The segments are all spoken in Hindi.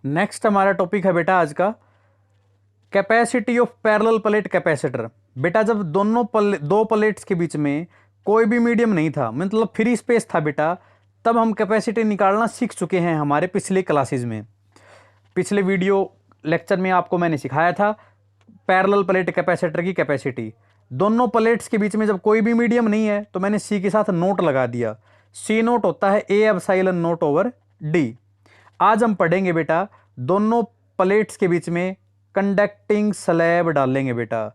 नेक्स्ट हमारा टॉपिक है बेटा आज का capacity of parallel plate capacitor. बेटा जब दो प्लेट्स के बीच में कोई भी मीडियम नहीं था, मतलब फ्री स्पेस था बेटा, तब हम कैपेसिटी निकालना सीख चुके हैं हमारे पिछले क्लासेस में। पिछले वीडियो लेक्चर में आपको मैंने सिखाया था पैरेलल प्लेट कैपेसिटर की कैपेसिटी। दोनों प्लेट्स के बीच में जब कोई भी मीडियम नहीं है तो मैंने सी के साथ नोट लगा दिया। सी नोट होता है ए एप्सिलॉन नोट ओवर डी। आज हम पढ़ेंगे बेटा दोनों प्लेट्स के बीच में कंडक्टिंग स्लैब डालेंगे बेटा।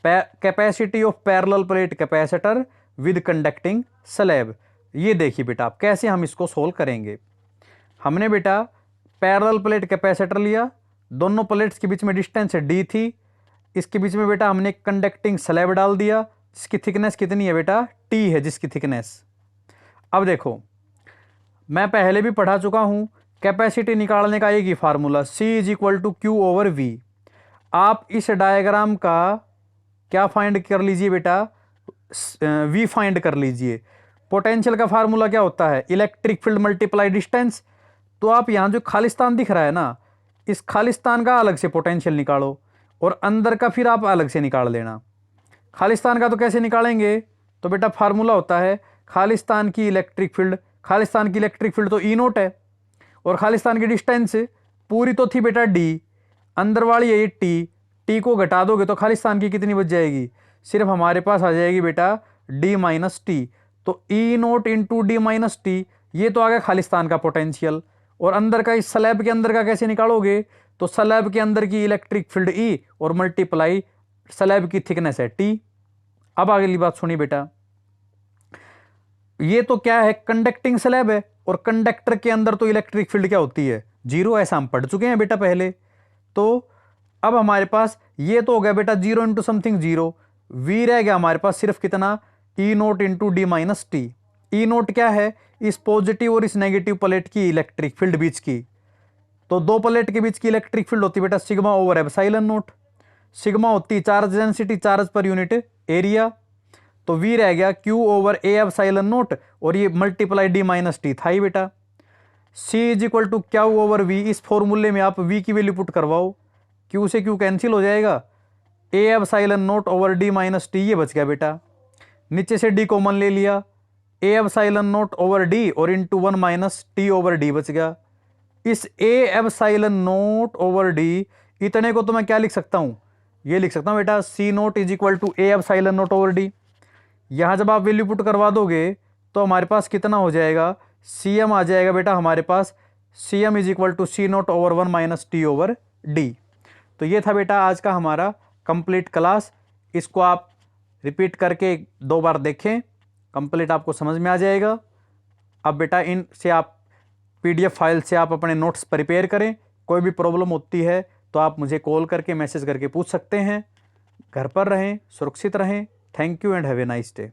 Capacity of parallel plate capacitor with conducting slab. ये देखिए बेटा आप कैसे हम इसको सोल्व करेंगे। हमने बेटा पैरेलल प्लेट कैपेसिटर लिया, दोनों प्लेट्स के बीच में डिस्टेंस डी थी, इसके बीच में बेटा हमने कंडक्टिंग स्लैब डाल दिया जिसकी थिकनेस कितनी है बेटा, टी है जिसकी थिकनेस। अब देखो मैं पहले भी पढ़ा चुका हूं कैपेसिटी निकालने का एक ही formula C is equal to Q over V. आप इस डायग्राम का क्या फाइंड कर लीजिए बेटा, V फाइंड कर लीजिए। पोटेंशियल का फार्मूला क्या होता है, इलेक्ट्रिक फील्ड मल्टीप्लाई डिस्टेंस। तो आप यहां जो खालिस्तान दिख रहा है ना, इस खालिस्तान का अलग से पोटेंशियल निकालो और अंदर का फिर आप अलग से निकाल लेना। खालिस्तान का तो कैसे निकालेंगे, तो बेटा फार्मूला होता है खालिस्तान की इलेक्ट्रिक फील्ड। खालिस्तान की इलेक्ट्रिक फील्ड तो ई नोट है और खालिस्तान की डिस्टेंस पूरी तो थी बेटा डी, अंदर वाली है टी। टी को घटा दोगे तो खालिस्तान की कितनी बच जाएगी, सिर्फ हमारे पास आ जाएगी बेटा डी माइनस टी। तो E naught into D minus T, ये तो आ गया खालिस्तान का पोटेंशियल। और अंदर का, इस स्लैब के अंदर का कैसे निकालोगे, तो स्लैब के अंदर की इलेक्ट्रिक फील्ड ई और मल्टीप्लाई स्लैब की थिकनेस है टी। अब अगली बात सुनी बेटा, ये तो क्या है, कंडक्टिंग स्लैब है और कंडक्टर के अंदर तो इलेक्ट्रिक फील्ड क्या होती है, जीरो। ऐसा हम पढ़ चुके हैं बेटा पहले। तो अब हमारे पास ये तो हो गया बेटा zero into something zero, V रह गया हमारे पास सिर्फ कितना, E naught into D minus T. E naught क्या है, इस पॉजिटिव और इस नेगेटिव प्लेट की इलेक्ट्रिक फील्ड बीच की। तो दो प्लेट के बीच की इलेक्ट्रिक फील्ड होती है बेटा sigma over epsilon note. Sigma होती है charge density, charge per unit area. तो V रह गया Q ओवर ए एप्सिलॉन नोट और ये मल्टीप्लाई डी माइनस टी था ही बेटा। C इज इक्वल टू क्या ओवर V। इस फॉर्मूले में आप V की वैल्यू पुट करवाओ, Q से Q कैंसिल हो जाएगा, ए epsilon naught over D minus T, ये बच गया बेटा। नीचे से D कॉमन ले लिया, ए एप्सिलॉन नोट ओवर D और into 1 minus T over D बच गया। इस ए एप्सिलॉन नोट ओवर D इतने को तो मैं क्या लिख सकता हूं, ये लिख सकता हूं बेटा C naught is equal to a epsilon naught over D। यहां जब आप वैल्यू पुट करवा दोगे तो हमारे पास कितना हो जाएगा, CM आ जाएगा बेटा हमारे पास, CM is equal to C naught over 1 minus T over D। तो ये था बेटा आज का हमारा कंप्लीट क्लास। इसको आप रिपीट करके 2 बार देखें, कंप्लीट आपको समझ में आ जाएगा। अब बेटा इन से आप PDF फाइल से आप अपने नोट्स प्रिपेयर करें। कोई भी प्रॉब्लम होती है तो आप मुझे कॉल करके मैसेज करके पूछ सकते हैं। घर पर रहें, सुरक्षित रहें। Thank you and have a nice day.